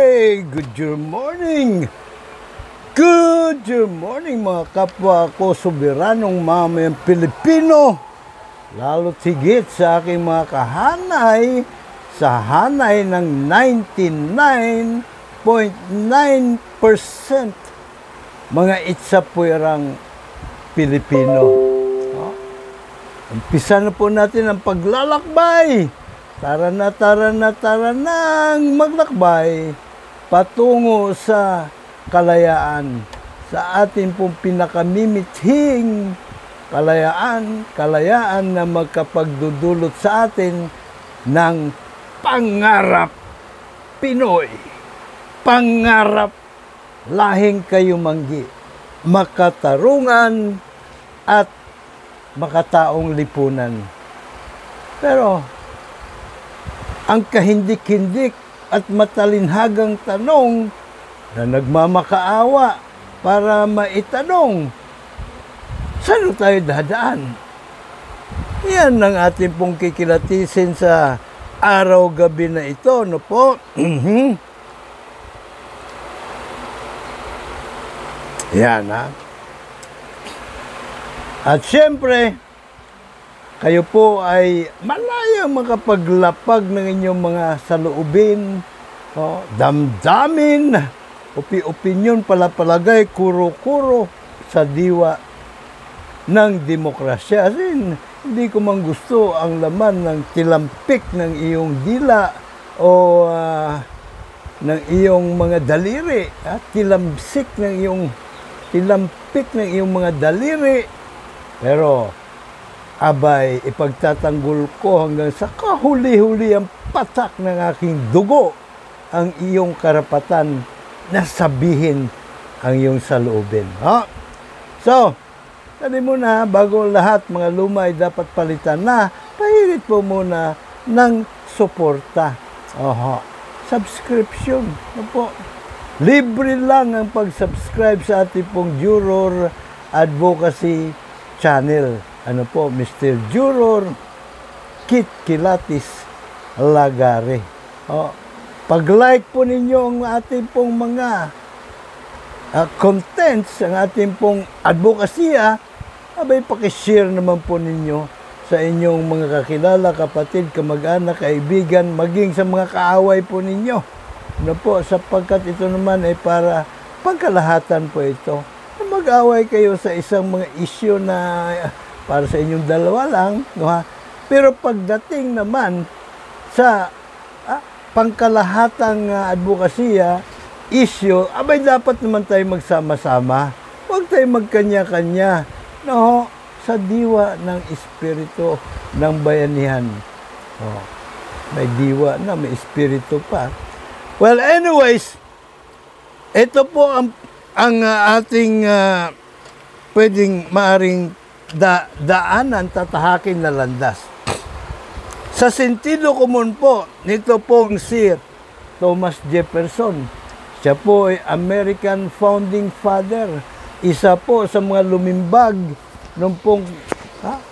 Hey! Good morning! Good morning mga kapwa ko, soberanong mamayang Pilipino. Lalo't higit sa aking mga kahanay, sa hanay ng 99.9% mga itsapuirang Pilipino. Umpisa na po natin ang paglalakbay. Tara na maglakbay patungo sa kalayaan, sa ating pong pinakamimithing kalayaan na magkapagdudulot sa atin ng pangarap Pinoy, pangarap lahing kayumanggi, makatarungan at makataong lipunan. Pero ang kahindik-hindik at matalinhagang tanong na nagmamakaawa para maitanong, saan tayo dadaan? Yan ang ating pong kikilatisin sa araw-gabi na ito, no po? Yan, ha? At syempre, kayo po ay malayang makapaglapag ng inyong mga saloobin, damdamin, opinyon, palapalagay, kuro-kuro sa diwa ng demokrasya. Hindi ko man gusto ang laman ng tilampik ng iyong dila o ng iyong mga daliri, tilampik ng iyong mga daliri. Pero abay, ipagtatanggol ko hanggang sa kahuli-huli ang patak ng aking dugo ang iyong karapatan na sabihin ang iyong saloobin. So, tadi muna, bago lahat mga luma ay dapat palitan na, pahirit po muna ng suporta. Subscription. Po. Libre lang ang pag-subscribe sa ating pong Juror Advocacy Channel. Ano po, Mr. Juror Kit Kilatis Lagare. Pag-like po ninyo ang ating pong mga contents, ang ating pong advokasya, abay pakishare naman po ninyo sa inyong mga kakilala, kapatid, kamag-anak, kaibigan, maging sa mga kaaway po ninyo. Ano po, sapagkat ito naman ay para pagkalahatan po ito. Mag-away kayo sa isang mga issue na para sa inyong dalawa lang, pero pagdating naman sa pangkalahatang advokasya, issue, abay dapat naman tayo magsama-sama. Huwag tayo magkanya-kanya, sa diwa ng espiritu ng bayanihan. May diwa na, may espiritu pa. Well, anyways, ito po ang ating pwedeng maaring daanan, tatahakin na landas. Sa sentido komon po, nito pong si Thomas Jefferson. Siya po ay American Founding Father. Isa po sa mga lumimbag ng pong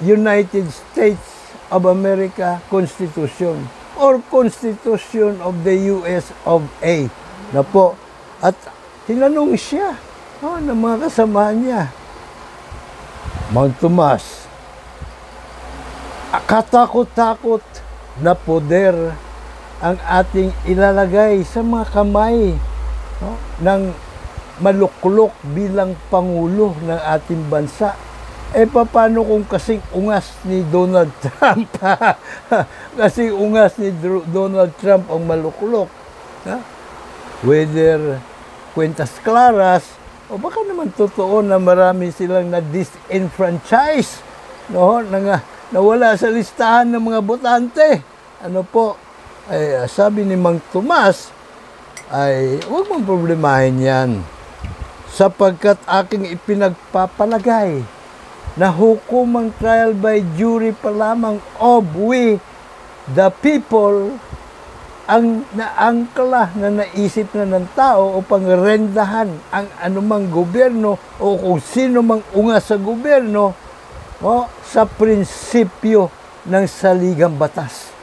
United States of America Constitution or Constitution of the US of A. Na po. At tinanong siya ng mga kasama niya, Mang Tomas, katakot-takot na poder ang ating ilalagay sa mga kamay ng maluklok bilang Pangulo ng ating bansa. Paano kung kasing ungas ni Donald Trump? Kasing ungas ni Donald Trump ang maluklok. Whether kwentas claras, o baka naman totoo na marami silang na-disenfranchise, nawala sa listahan ng mga botante. Ano po, sabi ni Mang Tomas, ay huwag mong problemahin yan, sapagkat aking ipinagpapalagay na hukumang trial by jury pa lamang of we, the people, ang naangkla na naisip na ng tao upang rendahan ang anumang gobyerno o kung sino mang ungas sa gobyerno sa prinsipyo ng saligang batas.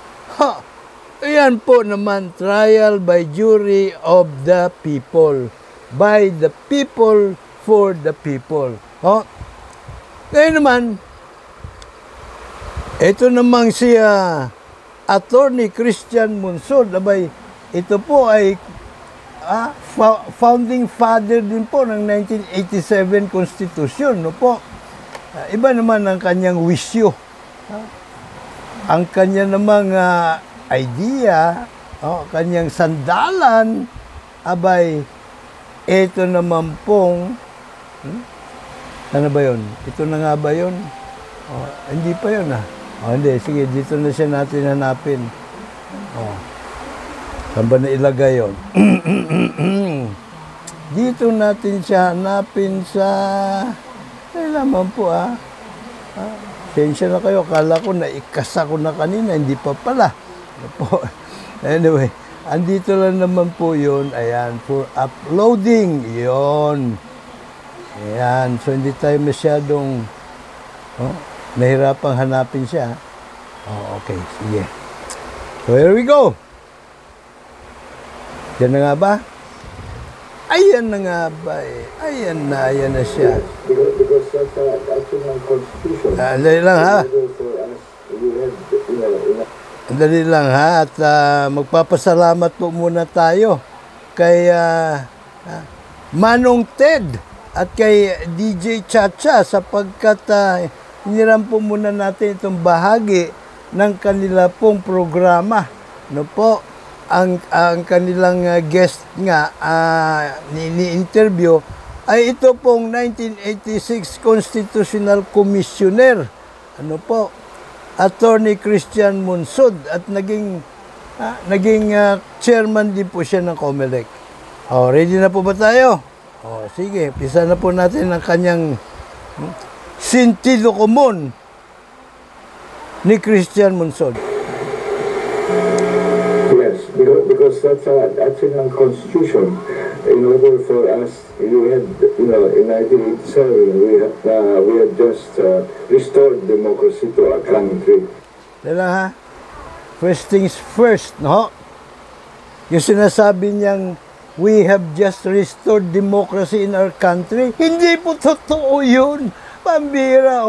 Ayan po naman, trial by jury of the people. By the people, for the people. Oh. Ngayon naman, ito namang si Attorney Christian Monsod, abay, ito po ay founding father din po ng 1987 Constitution, no po. Iba naman ang kanyang wisyo. Ang kanya namang idea, kanyang sandalan, abay, ito naman pong, ano ba yun? Ito na nga ba yun? Hindi pa yun hindi, sige, dito na siya natin hanapin. Saan ba na ilagay yun? Dito natin siya hanapin sa, naman po Sensya na kayo, kala ko na ikasa ko na kanina, hindi pa pala. Anyway, andito lang naman po yun. Ayan, for uploading. Yun. Ayan, so hindi tayo masyadong nahirapang hanapin siya. Okay, sige. So here we go. Yan na nga ba? Ayan na nga ba Ayan na siya. Dali lang Dali lang at magpapasalamat po muna tayo kay Manong Ted at kay DJ Chacha sapagkat hiniram po muna natin itong bahagi ng kanila pong programa. No po, ang kanilang guest nga ni-interview ay ito pong 1986 Constitutional Commissioner. Ano po? Attorney Christian Monsod at naging chairman din po siya ng COMELEC. Ready na po ba tayo? Sige, pisa na po natin ang kanyang sentido común ni Christian Monsod. Yes, because that's in our constitution. In order for us, we had, in 1987, we had just restored democracy to our country. Dala first things first, no? Yung sinasabi niyang, we have just restored democracy in our country. Hindi po totoo yun. Pambira,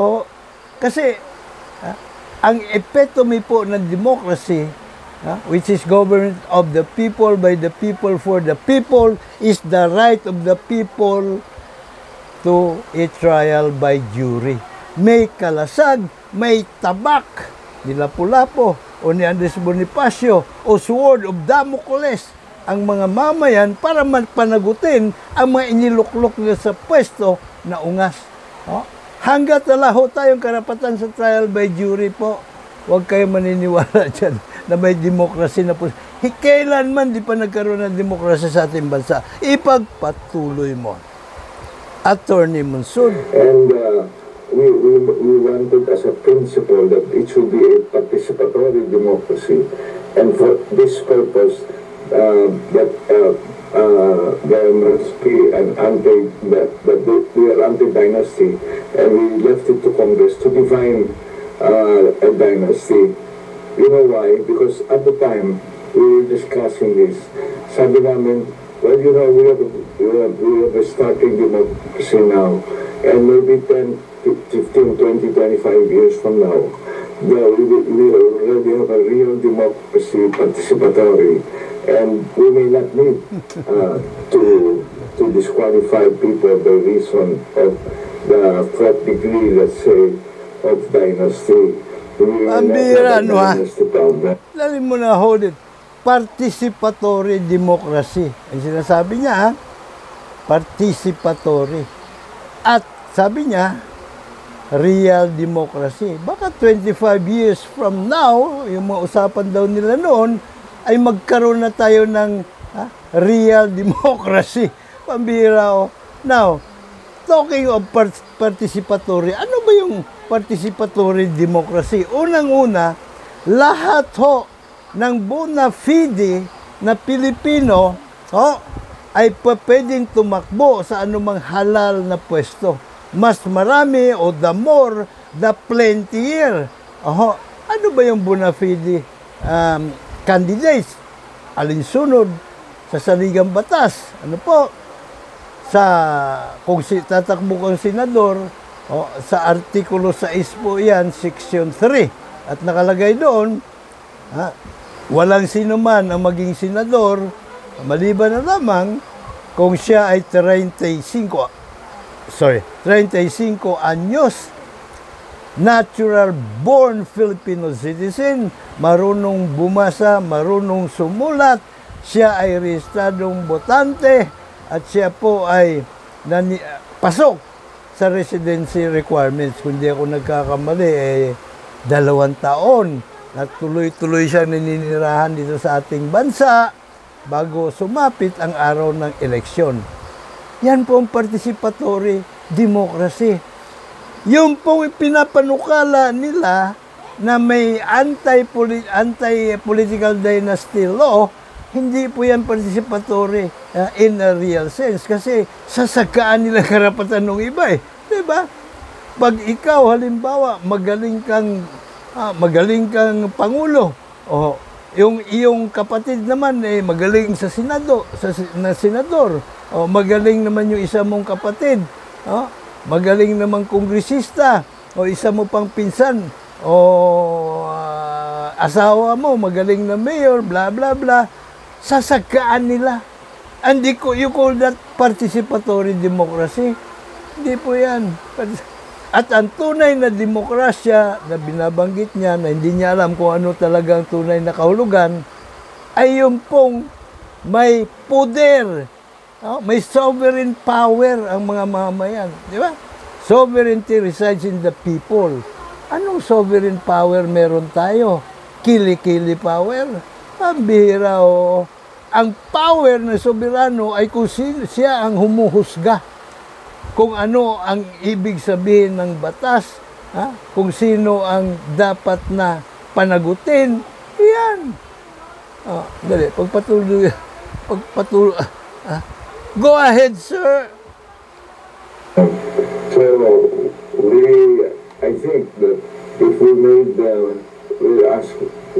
Kasi, ang epitome po ng democracy, which is government of the people, by the people, for the people, is the right of the people to a trial by jury. May kalasag, may tabak, ni Lapu-Lapu o ni Andres Bonifacio o sword of Damocles ang mga mamayan para panagutin ang mga iniluklok nila sa pwesto na ungas. Hanggat wala ho tayong karapatan sa trial by jury po, huwag kayo maniniwala dyan na may demokrasya na po. Kailanman di pa nagkaroon ng demokrasya sa ating bansa. Ipagpatuloy mo. Attorney Monsod. And we wanted as a principle that it should be a participatory democracy. And for this purpose, that there must be an we are anti-dynasty, and we left it to Congress to define a dynasty. You know why? Because at the time, we were discussing this. Sabi namin, well, we have a starting democracy now. And maybe 10, 15, 20, 25 years from now, we already have a real democracy, participatory. And we may not need to disqualify people by reason of the fourth degree, let's say, of dynasty. Ang bira, Lali mo na, hold it. Participatory democracy. Ang sinasabi niya, participatory. At sabi niya, real democracy. Baka 25 years from now, yung mga usapan daw nila noon, ay magkaroon na tayo ng real democracy. Pambira, Now, talking of participatory, ano ba yung participatory democracy? Unang-una, lahat ho ng bona fide na Pilipino ay pwedeng tumakbo sa anumang halal na pwesto. Mas marami o the more, the plentier. Ano ba yung bona fide candidates, alinsunod sa saligang batas. Ano po? Kung tatakbo kang senador, sa Artikulo 6 po yan, Section 3. At nakalagay doon, walang sino man ang maging senador, maliban na lamang kung siya ay 35 anyos, natural born Filipino citizen, marunong bumasa, marunong sumulat, siya ay rehistradong botante, at siya po ay pasok sa residency requirements. Kung di ako nagkakamali, 2 taon na tuloy-tuloy siya naninirahan dito sa ating bansa bago sumapit ang araw ng eleksyon. Yan po ang participatory democracy. Yung pong pinapanukala nila na may anti-political dynasty law, hindi po yan participatory in a real sense. Kasi sasagaan nila karapatan ng iba eh. Diba? Pag ikaw, halimbawa, magaling kang pangulo, yung iyong kapatid naman magaling sa senador, magaling naman yung isa mong kapatid, magaling naman kongresista, o isa mo pang pinsan, asawa mo magaling na mayor, bla bla bla, sasagaan nila. And you call that participatory democracy? Hindi po yan. At ang tunay na demokrasya na binabanggit niya, na hindi niya alam kung ano talagang tunay na kahulugan, ay yung pong may poder, may sovereign power ang mga mamayan. Di ba? Sovereignty resides in the people. Anong sovereign power meron tayo? Kili-kili power? Pambihira o. Ang power ng soberano ay kung siya ang humuhusga. Kung ano ang ibig sabihin ng batas, kung sino ang dapat na panagutin, yan. Dali, pagpatuloy. Go ahead, sir. So, I think that if we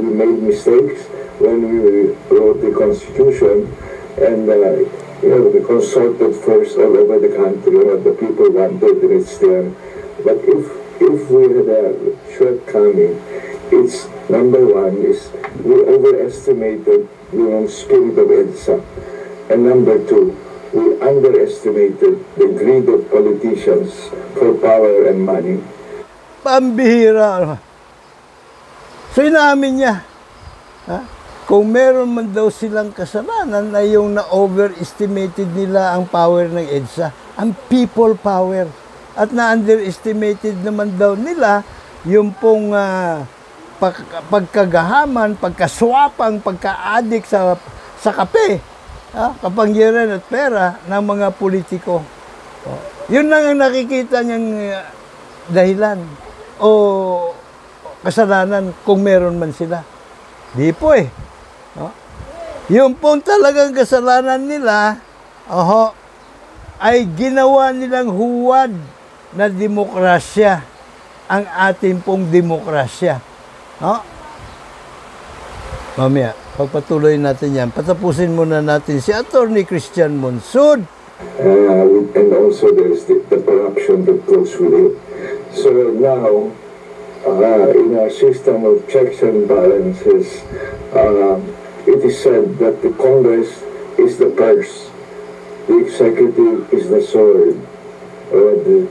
made mistakes when we wrote the Constitution, and we consulted first all over the country what the people wanted, and it's there. But if we had a shortcoming, it's number one is we overestimated the spirit of EDSA, and number two, we underestimated the greed of politicians for power and money. Pambihira. So inamin niya, kung meron man daw silang kasalanan na yung na-overestimated nila ang power ng EDSA, ang people power. At na-underestimated naman daw nila yung pong pagkagahaman, pagkaswapang, pagka-addict sa kape, kapangyarihan at pera ng mga politiko. Yun lang ang nakikita niyang dahilan o kasalanan kung meron man sila. Di po eh. Yung pong talagang kasalanan nila, ay ginawa nilang huwad na demokrasya ang ating pong demokrasya. Mamaya, pagpatuloy natin yan. Patapusin muna natin si Attorney Christian Monsud. And also there's the corruption that goes with it. So now, in our system of checks and balances, it is said that the Congress is the purse, the executive is the sword,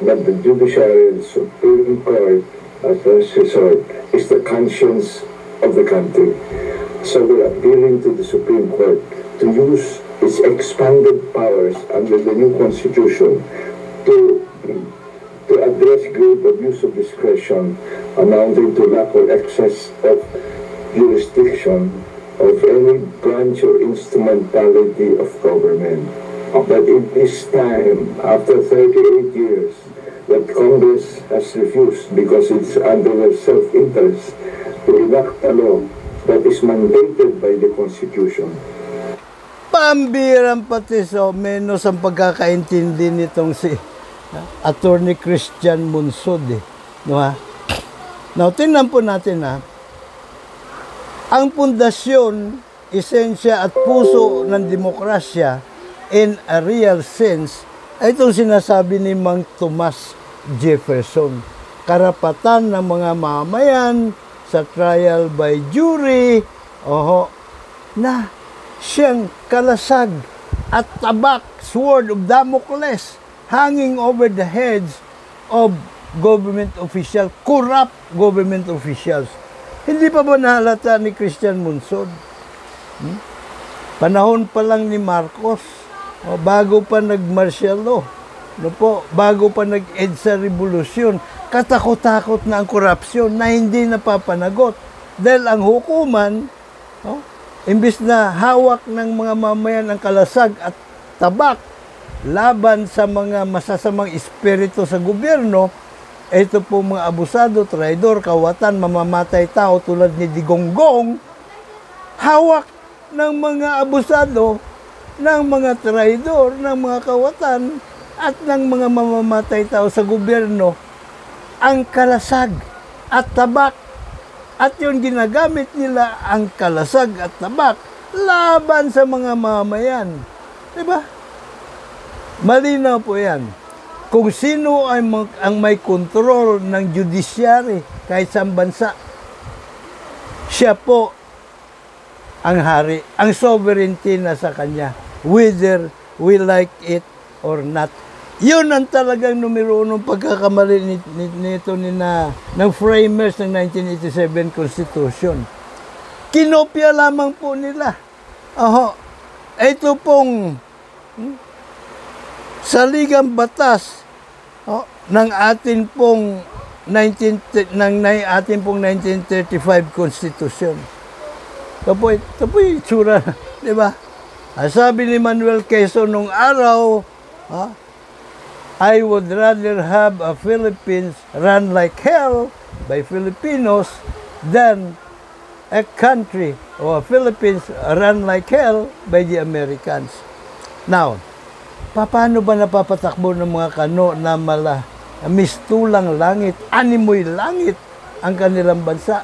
but the judiciary and Supreme Court, as a sword, is the conscience of the country. So we're appealing to the Supreme Court to use its expanded powers under the new Constitution to address grave abuse of discretion amounting to lack or excess of jurisdiction of any branch or instrumentality of government. But in this time, after 38 years, that Congress has refused, because it's under their self-interest, to enact a law that is mandated by the Constitution. Pambirang pati menos ang pagkakaintindi nitong si Attorney Christian Monsud. No, ha? Now, tingnan po natin Ang pundasyon, esensya at puso ng demokrasya in a real sense ay itong sinasabi ni Mang Thomas Jefferson. Karapatan ng mga mamayan sa trial by jury, na siyang kalasag at tabak, sword of Damocles, hanging over the heads of government officials, corrupt government officials. Hindi pa ba nahalata ni Christian Monsod? Panahon pa lang ni Marcos, bago pa nag-martial law, bago pa nag-EDSA revolusyon, katakot-takot na ang korupsyon na hindi napapanagot. Dahil ang hukuman, imbis na hawak ng mga mamayan ang kalasag at tabak laban sa mga masasamang espiritu sa gobyerno, ito po mga abusado, traidor, kawatan, mamamatay tao tulad ni Digonggong, hawak ng mga abusado, ng mga traidor, ng mga kawatan, at ng mga mamamatay tao sa gobyerno, ang kalasag at tabak. At yun ginagamit nila ang kalasag at tabak laban sa mga mamayan. Diba? Malinaw po yan. Kung sino ay ang may kontrol ng judiciary kahit sa bansa, siya po ang hari, ang sovereignty na sa kanya, whether we like it or not. Yun ang talagang numero unong pagkakamali nito ng framers ng 1987 Constitution. Kinopya lamang po nila. Ito pong saligang batas ng atin pong 1935 Constitution. Ito po yung itsura, di ba? Sabi ni Manuel Quezon nung araw, I would rather have a Philippines run like hell by Filipinos than a country or Philippines run like hell by the Americans. Now, paano ba napapatakbo ng mga kano na mistulang langit, animoy langit ang kanilang bansa?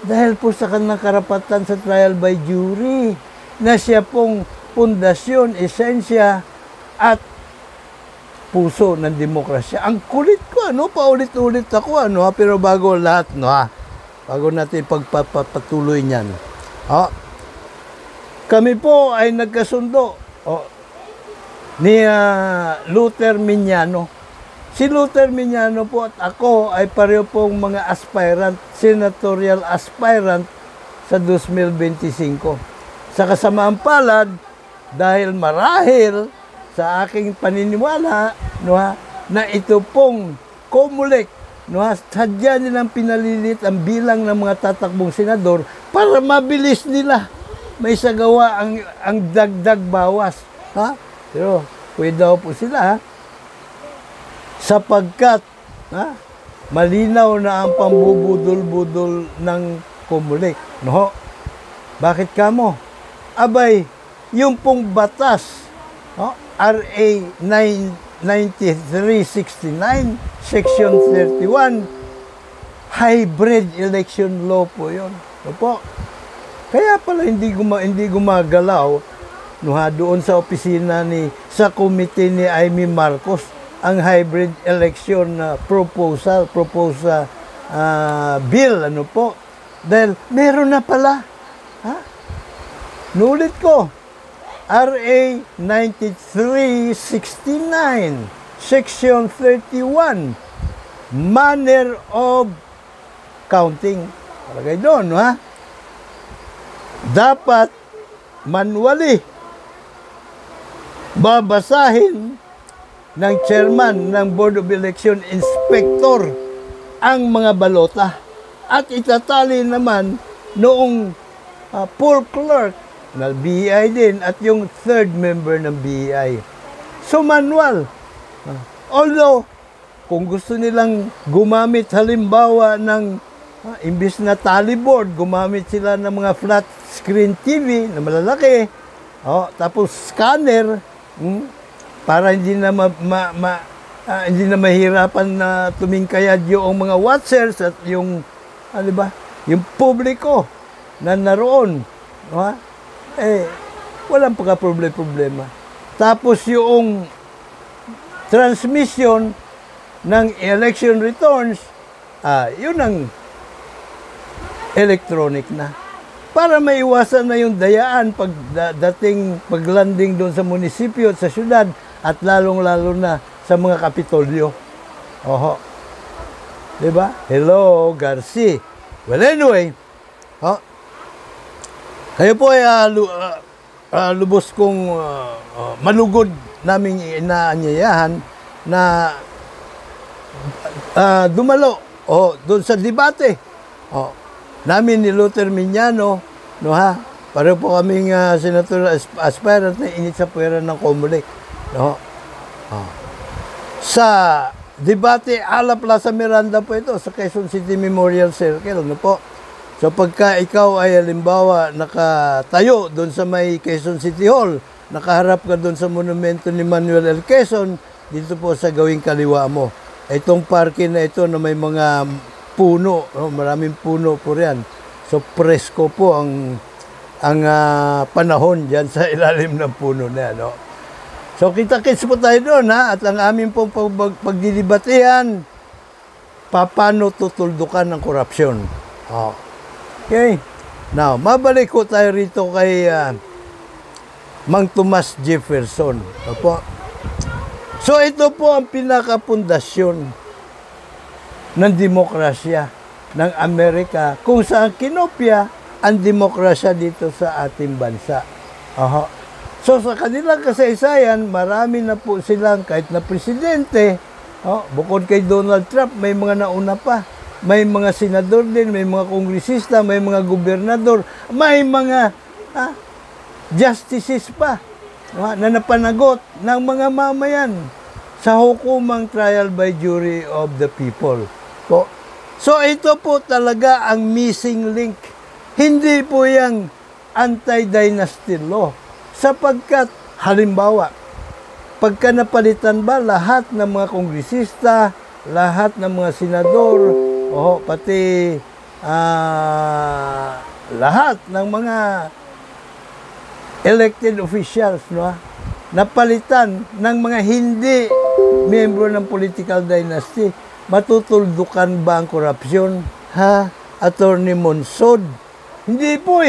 Dahil po sa kanilang karapatan sa trial by jury na siya pong pundasyon, esensya at puso ng demokrasya. Ang kulit ko, paulit-ulit ako, pero bago lahat, bago natin pagpapatuloy niyan. Kami po ay nagkasundo ni Luther Miñano. Si Luther Miñano po at ako ay pareho pong mga aspirant, senatorial aspirant sa 2025. Sa kasamaan palad, dahil marahil sa aking paniniwala, na ito pong COMELEC, sadya nilang pinalilit ang bilang ng mga tatakbong senador para mabilis nila may sagawa ang dagdag bawas. Pero pwede daw po sila, sapagkat malinaw na ang pambubudol-budol ng COMELEC. Bakit kamo? Abay, yung pong batas, RA 9369, Section 31, hybrid election law po yun. Kaya pala hindi gumagalaw doon sa opisina sa komite ni Amy Marcos ang hybrid election proposal bill, dahil meron na pala. Nulit ko, RA 9369, Section 31, manner of counting. Palagay doon, dapat manually babasahin ng chairman ng Board of Election Inspector ang mga balota at itatali naman noong poll clerk na BEI din at yung third member ng BEI. So manual. Although, kung gusto nilang gumamit halimbawa ng imbis na tally board, gumamit sila ng mga flat screen TV na malalaki, tapos scanner, para hindi na hindi na mahirapan na tumingkayad yung mga watchers at yung yung publiko. na naroon. No, ha? Walang pagka-problema. Tapos yung transmission ng election returns, yun ang electronic na. Para maiwasan na yung dayaan paglanding doon sa munisipyo at sa syudad at lalong-lalo na sa mga kapitolyo. Oho. Diba? Hello, Garci. Well, anyway, kayo po ay lubos kong malugod naming inaanyayahan na dumalo doon sa debate namin ni Luther Miñano, no ha? Pareho po kaming senatorial aspirant na init sa puwera ng COMELEC, no? Sa debate ala Plaza Miranda po ito sa Quezon City Memorial Circle, no po? So pagka ikaw ay halimbawa nakatayo doon sa may Quezon City Hall, nakaharap ka doon sa monumento ni Manuel L. Quezon, dito po sa gawing kaliwa mo. Itong parking na ito na may mga puno, maraming puno po riyan. So presko po ang panahon diyan sa ilalim ng puno na yan, no? So kita-kits po tayo doon, ha? At ang aming pong pagdidebatehan, paano tutuldukan ng korupsyon. Okay? Now, mabalik ko tayo rito kay Mang Tomas Jefferson. Opo. So ito po ang pinakapundasyon ng demokrasya ng Amerika kung saan kinopya ang demokrasya dito sa ating bansa. So sa kanilang kasaysayan, marami na po silang kahit na presidente, bukod kay Donald Trump, may mga nauna pa. May mga senador din, may mga kongresista, may mga gobernador, may mga justices pa na napanagot ng mga mamayan sa hukumang trial by jury of the people. So ito po talaga ang missing link. Hindi po yung anti-dynasty law. Sapagkat, halimbawa, pagka napalitan ba lahat ng mga kongresista, lahat ng mga senador, pati lahat ng mga elected officials, no? Napalitan ng mga hindi miyembro ng political dynasty, matutuldukan ba ang korupsyon? Attorney Monsod? Hindi po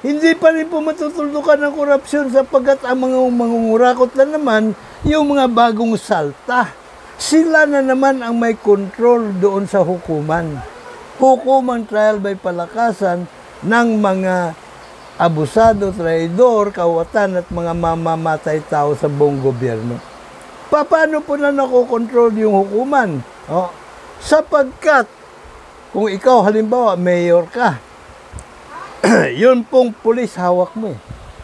Hindi pa rin po matutuldukan ng korupsyon sapagkat ang mga mangungurakot na naman yung mga bagong salta. Sila na naman ang may control doon sa hukuman. Hukumang trial by palakasan ng mga abusado, traidor, kawatan at mga mamamatay tao sa buong gobyerno. Paano po na nakokontrol yung hukuman? Sapagkat kung ikaw halimbawa mayor ka, yun pong pulis hawak mo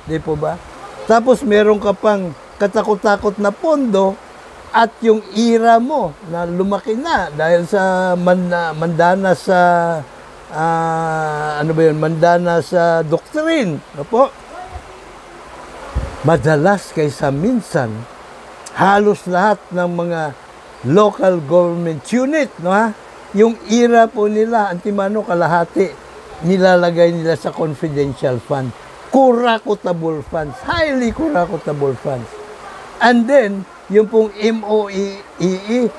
Di po ba? Tapos meron ka pang katakot-takot na pondo at yung ira mo na lumaki na dahil sa mandana sa mandana sa doctrine. Po? Madalas kaysa minsan, halos lahat ng mga local government unit, yung ira po nila, antimano kalahati, nilalagay nila sa confidential fund. Kurakotable funds. Highly kurakotable funds. And then, yung pong MOEE,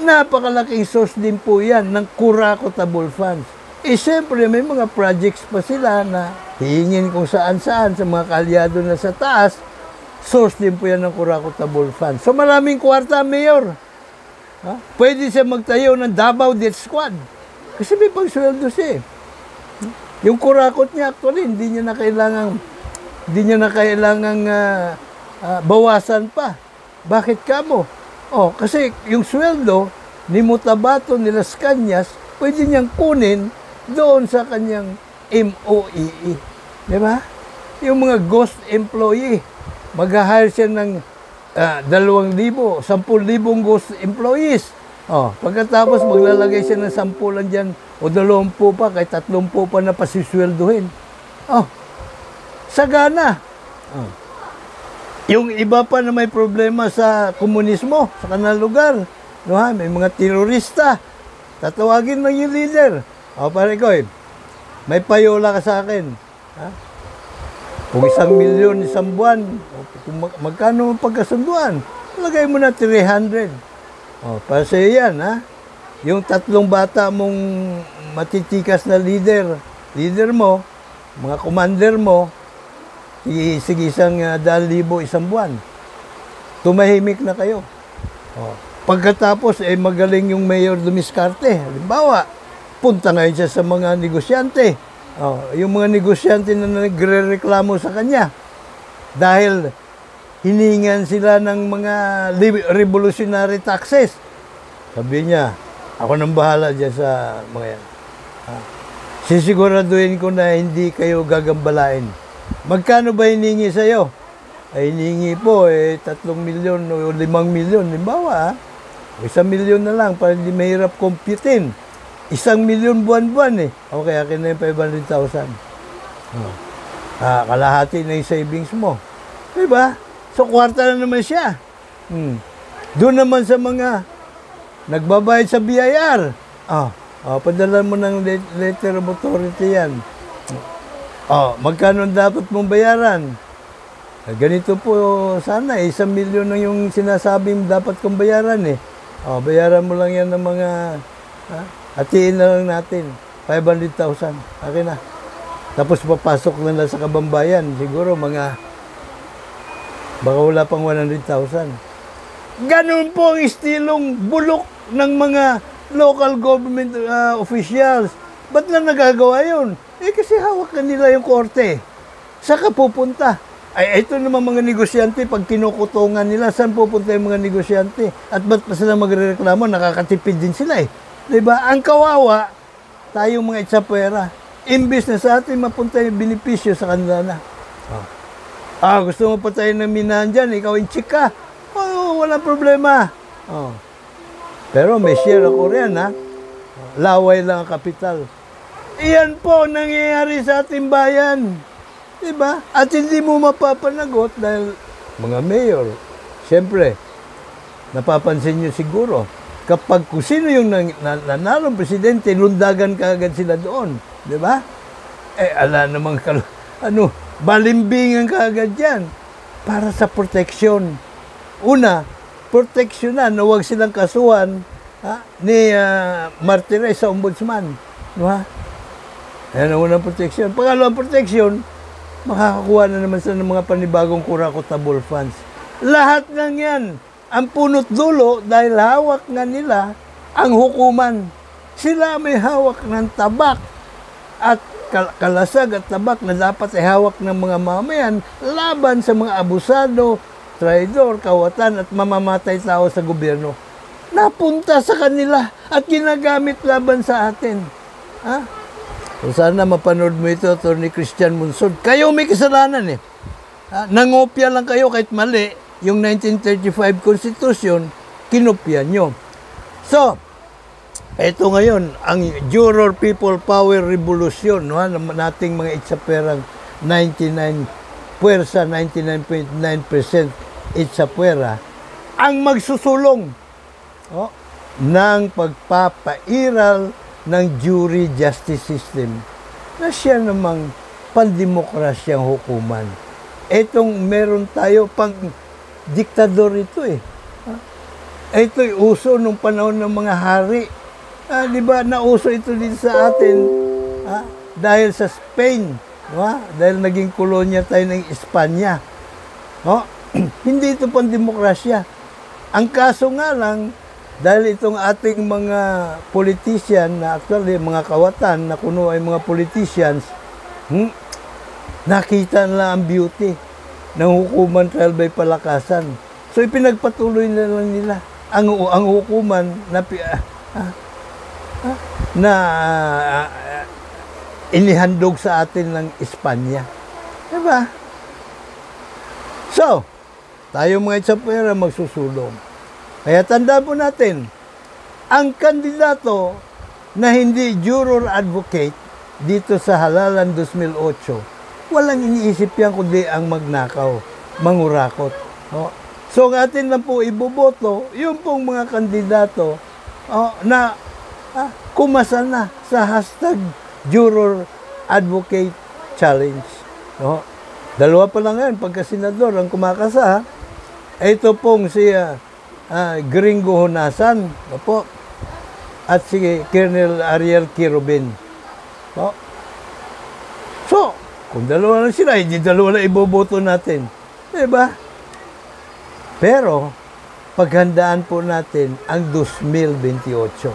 napakalaking source din po yan ng kurakotable funds. Siyempre, may mga projects pa sila na hihingin kung saan-saan sa mga kaalyado na sa taas, source din po yan ng kurakotable funds. So, maraming kwarta, Mayor. Pwede siya magtayo ng Davao Death Squad. Kasi may pagsweldo siya Yung kurakot niya, actually, hindi niya na kailangang bawasan pa. Bakit ka mo? Kasi yung sweldo ni Mutabato, ni Las Cañas, pwede niyang kunin doon sa kanyang MOEE. Di ba? Yung mga ghost employee, mag-hire siya ng 2,000, 10,000 ghost employees. Pagkatapos maglalagay siya ng 10 lang dyan, o 20 pa, kahit 30 pa na pasisweldohin. Sagana. Yung iba pa na may problema sa komunismo, sa kanilang lugar, may mga terorista, tatawagin lang yung leader. Pare ko, may payola ka sa akin. Ha? Kung 1,000,000 isang buwan, kung magkano ang pagkasunduan, lagay mo na 300. Para sa'yo yan, ha? Yung 3 bata mong matitikas na leader mo, mga commander mo, sige 100,000 isang buwan. Tumahimik na kayo. Pagkatapos, magaling yung Mayor Dumiscarte. Halimbawa, punta ngayon siya sa mga negosyante. Yung mga negosyante na nagre-reklamo sa kanya. Dahil hiningan sila ng mga revolutionary taxes. Sabi niya, ako nang bahala dyan sa mga yan. Sisiguraduhin ko na hindi kayo gagambalain. Magkano ba hiningi sa'yo? Ay hiningi po, 3,000,000 o 5,000,000. Halimbawa, 1,000,000 na lang para hindi mahirap computein. 1,000,000 buwan-buwan Okay, akin na yung 500,000. Kalahati na yung savings mo. Diba? So, kwarta na naman siya. Doon naman sa mga nagbabayad sa BIR. Padala mo ng letter of authority yan. Magkano dapat mong bayaran? Ganito po sana, 1,000,000 na yung sinasabing dapat kong bayaran bayaran mo lang yan ng mga, hatiin na lang natin, 500,000. Okay na. Tapos papasok na sa kabambayan, siguro baka wala pang 100,000. Ganun po ang estilong bulok ng mga local government officials. Ba't lang nagagawa yun? Kasi hawak na nila yung korte. Saka pupunta. Ito naman mga negosyante, pag kinukutungan nila, saan pupunta yung mga negosyante? At ba't pa sila magrereklamo? Nakakatipid din sila Diba? Ang kawawa, tayong mga itsapwera. Imbis na sa atin mapunta yung benepisyo sa kanila na. Gusto mo pa tayo ng minahan dyan, ikaw yung chika. Walang problema. Pero may share ako riyan, laway lang ang kapital. Iyan po nangyayari sa ating bayan. Diba? At hindi mo mapapanagot dahil mga mayor, siyempre, napapansin nyo siguro, kapag kung sino yung nanalong presidente, lundagan ka agad sila doon. Diba? Ala namang, balimbingan ka agad yan para sa proteksyon. Una, proteksyonan na huwag silang kasuhan ni Martirez sa ombudsman. Diba? Ayan ang unang proteksyon. Pangalawang proteksyon, makakakuha na naman sila ng mga panibagong kurakotable funds. Lahat ng yan, ang punot dulo dahil hawak nga nila ang hukuman. Sila may hawak ng tabak at kalasag at tabak na dapat ay hawak ng mga mamayan laban sa mga abusado, traidor, kawatan at mamamatay tao sa gobyerno. Napunta sa kanila at ginagamit laban sa atin. So sana mapanood mo ito, Atty. Christian Monsod. Kayo may kasalanan Nangopya lang kayo kahit mali. Yung 1935 Constitution, kinopya nyo. So, ito ngayon, ang Juror People Power Revolution, nating mga itsaperang 99.9% itsapwera, ang magsusulong ng pagpapairal ng jury justice system na siya namang pandemokrasyang hukuman. Etong meron tayo pang diktador ito Ito'y uso nung panahon ng mga hari. Di ba, nauso ito din sa atin dahil sa Spain. Dahil naging kolonya tayo ng Espanya. Hindi ito pang demokrasya. Ang kaso nga lang, dahil itong ating mga politician, na actually mga kawatan na kuno ay mga politicians, nakita na ang beauty ng hukuman trial by palakasan. So ipinagpatuloy na lang nila ang hukuman na inihandog sa atin ng Espanya. Diba? So, tayo mga itsapwera magsusulong. Kaya tandaan po natin, ang kandidato na hindi juror advocate dito sa Halalan 2008, walang iniisip yan kundi ang magnakaw, mangurakot. So, ang atin lang po iboboto, yung pong mga kandidato na kumasa na sa hashtag juror Advocate Challenge. No? Dalawa pa lang yan, pagka-senador ang kumakasa. Ito pong si Gringo Honasan, po, at si Colonel Ariel Kirubin. No? So, kung dalawa lang sila, hindi dalawa lang iboboto natin. Diba? Pero, paghandaan po natin ang 2028.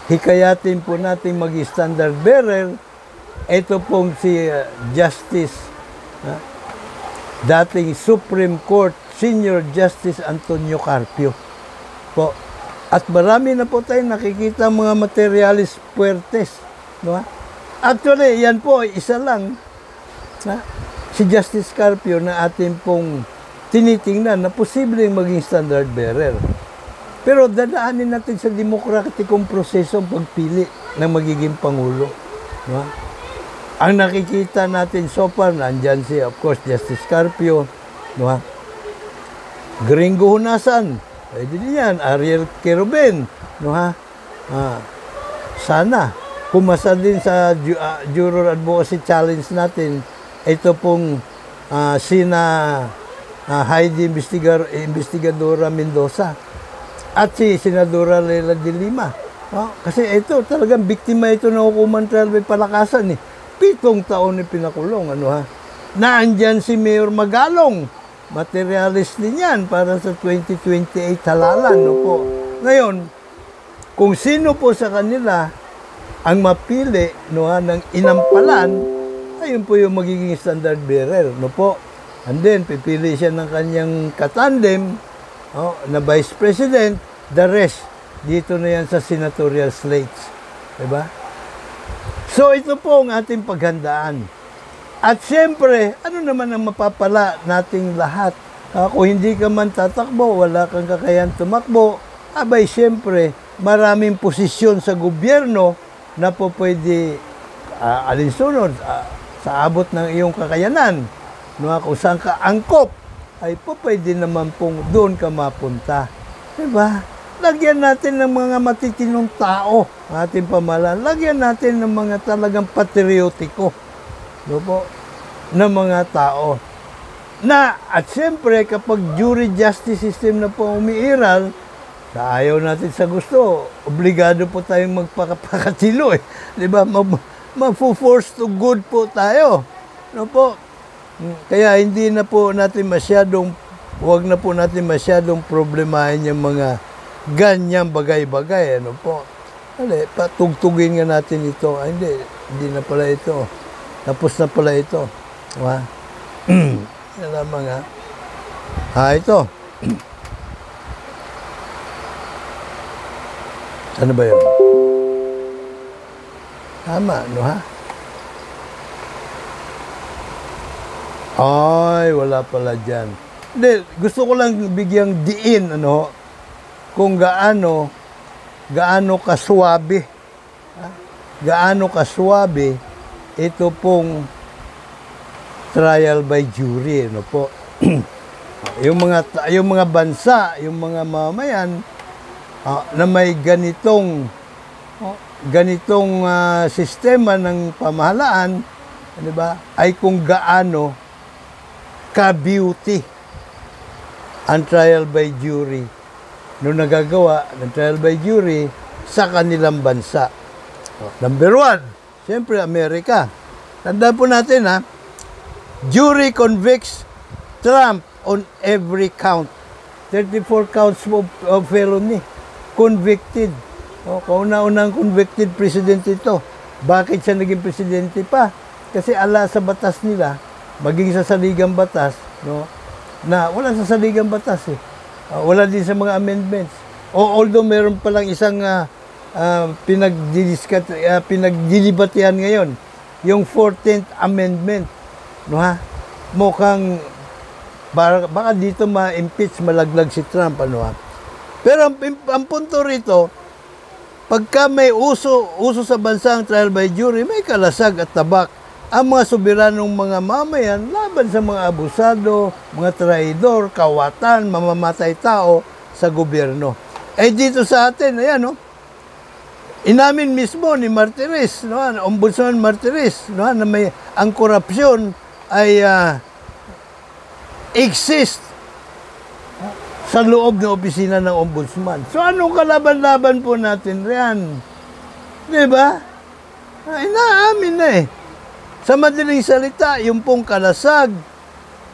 Hikayatin po natin mag-standard bearer. Ito pong si Justice, dating Supreme Court Senior Justice Antonio Carpio. Po. At marami na po tayong nakikita mga materialis puertes. No? Actually, yan po, isa lang. Si Justice Carpio na atin pong tinitingnan na posibleng maging standard bearer. Pero dadaanin natin sa demokratikong proseso ang pagpili ng magiging Pangulo. No? Ang nakikita natin so far, nandyan si, of course, Justice Carpio, no? Gringo Honasan, pwede din yan, Ariel Kirubin, no, sana, pumasa din sa Juror Advocacy Challenge natin, ito pong sina Heidi Investigadora Mendoza at si Senadora Leila de Lima. No? Kasi ito, talagang biktima ito ng hukuman trial by palakasan. 7 taon na pinakulong. Naandyan si Mayor Magalong. Materialis din yan para sa 2028 halalan. No po. Ngayon, kung sino po sa kanila ang mapili ng inampalan, ayun po yung magiging standard bearer. No po. And then, pipili siya ng kanyang katandem na Vice President. The rest, dito na yan sa senatorial slates. Diba? So, ito po ang ating paghandaan. At siyempre, ano naman ang mapapala nating lahat? Kung hindi ka man tatakbo, wala kang kakayahan tumakbo, abay siyempre, maraming posisyon sa gobyerno na po pwede alinsunod sa abot ng iyong kakayanan. Kung saan ka angkop, ay po pwede naman pong doon ka mapunta. Diba? Lagyan natin ng mga matitinong tao ang ating pamahalaan. Lagyan natin ng mga talagang patriotiko. No po? Na mga tao. At siyempre, kapag jury justice system na po umiiral, sa ayaw natin sa gusto, obligado po tayong magpakatilo. Diba? Mag-force to good po tayo. No po? Kaya hindi na po natin huwag na po natin masyadong problemahin yung mga ganyang bagay-bagay. Ano po? Patugtugin nga natin ito. Hindi na pala ito. Tapos na pala ito. Yan lamang ito. Ano ba yun? Tama, no ha? Ay, wala pala dyan. Hindi, gusto ko lang bigyang diin, kung gaano kaswabe, ito pong trial by jury, po. yung mga bansa, yung mga mamayan na may ganitong sistema ng pamahalaan, di ba? Ay kung gaano ka-beauty ang trial by jury nung nagagawa ng trial by jury sa kanilang bansa. Number 1, siyempre Amerika. Tandaan po natin jury convicts Trump on every count. 34 counts of felony. Convicted. Kauna-unang convicted president ito. Bakit siya naging presidente pa? Kasi ala sa batas nila, maging sa saligang batas, na wala sa saligang batas wala din sa mga amendments. Although meron palang isang pinagdilibatihan ngayon, yung 14th Amendment. Mukhang baka dito ma-impeach, malaglag si Trump. Pero ang punto rito, pagka may uso sa bansa ang trial by jury, may kalasag at tabak ang mga soberanong mga mamayan laban sa mga abusado, mga traidor, kawatan, mamamatay tao sa gobyerno. Dito sa atin, ayan, Inamin mismo ni Martires, no, Ombudsman Martires, no, na may ang korupsyon ay exist sa loob ng opisina ng ombudsman. So anong kalaban-laban po natin riyan? Di ba? Inaamin na eh. Sa madaling salita, yung pong kalasag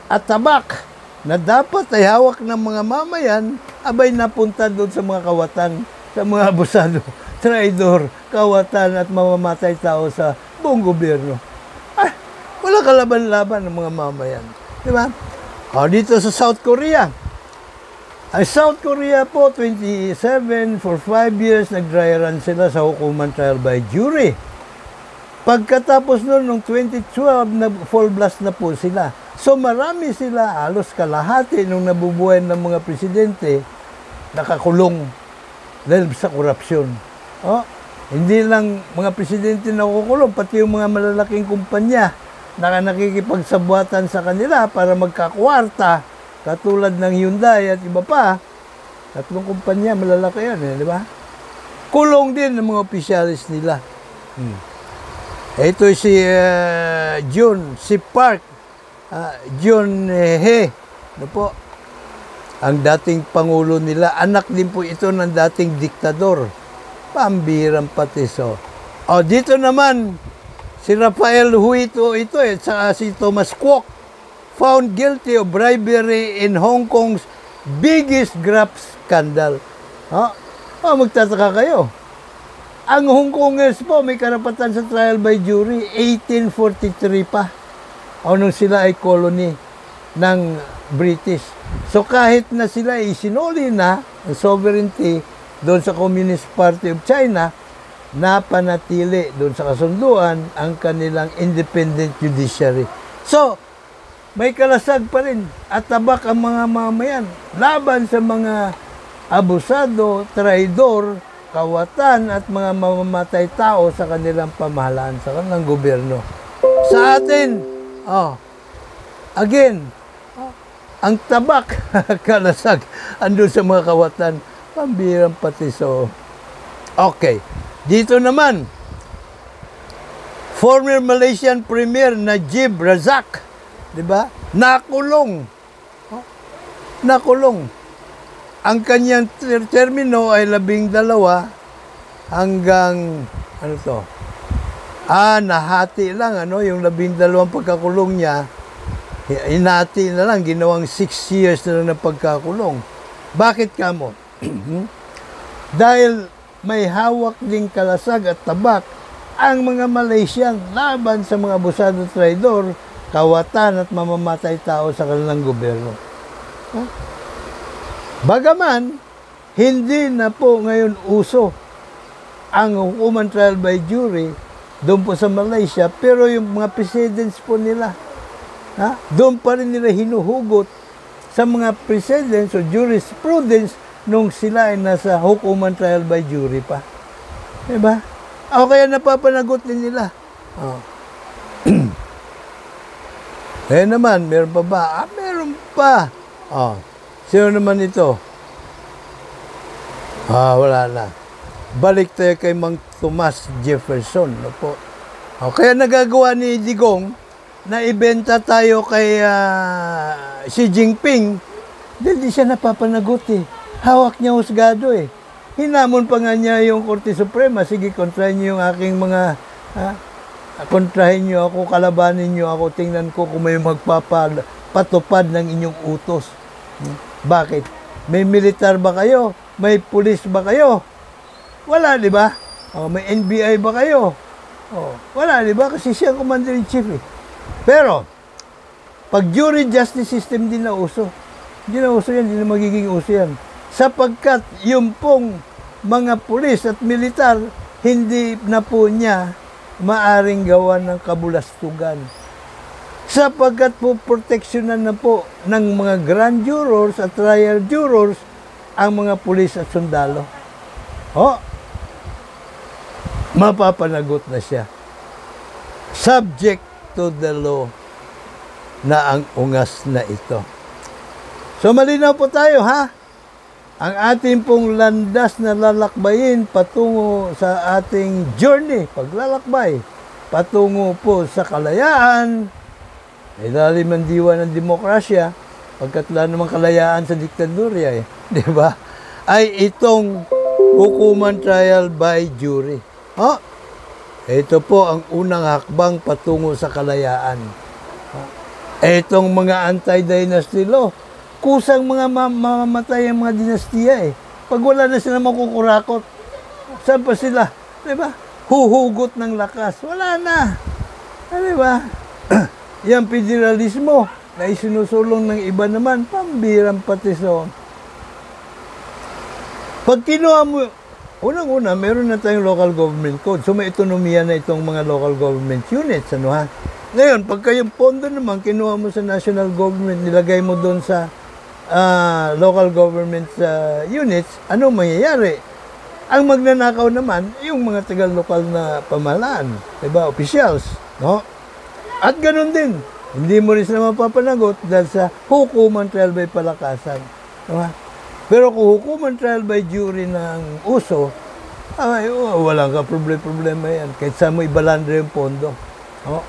at tabak na dapat ay hawak ng mga mamayan, abay napunta doon sa mga kawatan, sa mga abusado, traidor, kawatan at mamamatay tao sa buong gobyerno. Ay, wala kalaban-laban ng mga mamayan. Di ba? O, dito sa South Korea. Ang South Korea po, 27 for 5 years, nag-dry run sila sa hukuman trial by jury. Pagkatapos noon, noong 2012, full blast na po sila. So marami sila, halos kalahati nung nabubuhay ng mga presidente, nakakulong dahil sa korupsyon. Oh, hindi lang mga presidente na kukulong, pati yung mga malalaking kumpanya na nakikipagsabuatan sa kanila para magkakwarta, katulad ng Hyundai at iba pa. Tatlong kumpanya, malalaki yan, di ba? Kulong din ng mga opisyalis nila. Ito si John, si Park, John He, ano po, ang dating pangulo nila. Anak din po ito ng dating diktador. Pambirang patiso. O, dito naman, si Rafael Huito ito saka si Thomas Kwok, found guilty of bribery in Hong Kong's biggest graft scandal. Magtataka kayo. Ang Hong Kongers po may karapatan sa trial by jury 1843 pa. O nung sila ay colony ng British. So kahit na sila ay sinuli na ang sovereignty doon sa Communist Party of China, napanatili doon sa kasunduan ang kanilang independent judiciary. So, may kalasag pa rin at tabak ang mga mamayan laban sa mga abusado, traidor, kawatan at mga mamamatay tao sa kanilang pamahalaan, sa kanilang gobyerno. Sa atin, again, ang tabak, kalasag, andun sa mga kawatan, pambirang patiso. Okay, dito naman, former Malaysian Premier Najib Razak, di ba? Nakulong. Nakulong. Ang kanyang termino ay 12 hanggang, ano to? Nahati lang, yung 12 pagkakulong niya, hinati na lang, ginawang 6 years na lang na pagkakulong. Bakit kamo? Dahil may hawak ding kalasag at tabak ang mga Malaysian laban sa mga abusado traidor, kawatan at mamamatay tao sa kanilang gobyerno. Bagaman, hindi na po ngayon uso ang hukuman trial by jury doon po sa Malaysia, pero yung mga precedents po nila, doon pa rin nila hinuhugot sa mga precedents o jurisprudence nung sila ay nasa hukuman trial by jury pa. Diba? O kaya napapanagot din nila. Kaya naman, meron pa ba? Meron pa. Sino naman ito? Wala na. Balik tayo kay Mang Tomas Jefferson. No po. Kaya nagagawa ni Digong na ibenta tayo kay Xi Jinping dahil di siya napapanagot eh. Hawak niya husgado eh. Hinamon pa nga niya yung Korte Suprema. Sige, kontrahin niyo yung aking mga... kontrahin niyo ako, kalabanin niyo ako, tingnan ko kung may magpapatupad ng inyong utos. Bakit? May militar ba kayo? May pulis ba kayo? Wala, di ba? May NBI ba kayo? Wala, di ba? Kasi siya ang commander-in-chief eh. Pero, pag jury justice system din na uso, hindi na uso yan, hindi na magiging uso yan. Sapagkat yung pong mga pulis at militar, hindi na po niya maaring gawa ng kabulastugan. Sapagkat po proteksyonan na po ng mga grand jurors at trial jurors ang mga pulis at sundalo. Mapapanagot na siya. Subject to the law na ang ungas na ito. So malinaw po tayo, ha? ang ating pong landas na lalakbayin patungo sa ating journey, paglalakbay, patungo po sa kalayaan, ilalim ng diwa ng demokrasya, pagkat wala namang kalayaan sa diktadurya, di ba? Ay itong hukuman trial by jury. Ito po ang unang hakbang patungo sa kalayaan. Itong mga anti-dynasty law, kusang mga mamamatay ang mga dinastiya Pag wala na sila makukurakot, saan pa sila? Di ba? Huhugot ng lakas. Wala na. Di ba? Yan federalismo na isinusulong ng iba naman, pambirang patisong. Pag kinuha mo, unang-una, meron na tayong local government code. So may autonomiya na itong mga local government units. Ano ha? Ngayon, pagka yung pondo naman, kinuha mo sa national government, nilagay mo doon sa local government units, ano mangyayari? Ang magnanakaw naman, yung mga taga-lokal na pamahalaan, diba, officials, no? At ganun din, hindi mo rin sila mapapanagot dahil sa hukuman trial by palakasan. Diba? Pero kung hukuman trial by jury ng uso, ay, walang ka problema yan. Kahit saan mo ibalandra yung pondo. No?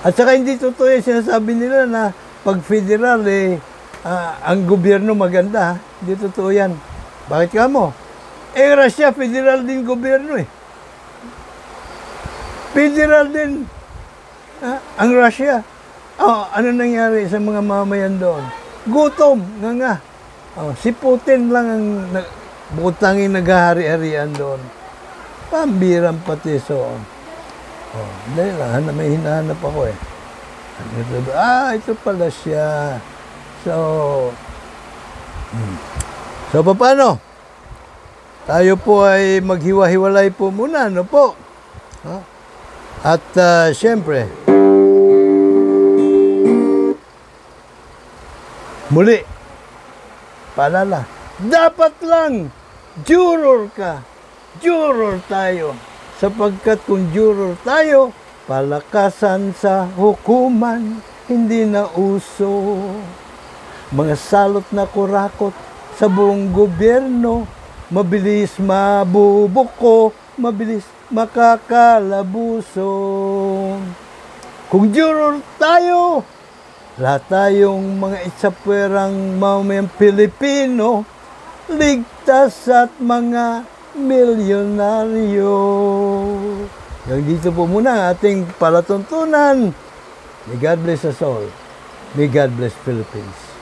At saka hindi totoo yung sinasabi nila na pag federal, ang gobyerno maganda. Hindi totoo yan. Bakit ka mo? Russia, federal din gobyerno Federal din. Ang Russia. Ano nangyari sa mga mamayan doon? Gutom. Nga. Si Putin lang ang butangin naghahari-harian doon. Pambirang patiso. Dahil lang, may hinahanap ako ito pala siya. So paano? Tayo po ay maghiwa-hiwalay po muna, no po? At siyempre, muli, paalala, dapat lang, juror ka. Juror tayo. Sapagkat kung juror tayo, palakasan sa hukuman, hindi na uso. Mga salot na kurakot sa buong gobyerno, mabilis mabubuko, mabilis makakalabuso. Kung juror tayo, lahat tayong mga itsapwerang mamayang Pilipino, ligtas at mga milyonaryo. Hanggang dito po muna ang ating palatuntunan. May God bless us all. May God bless Philippines.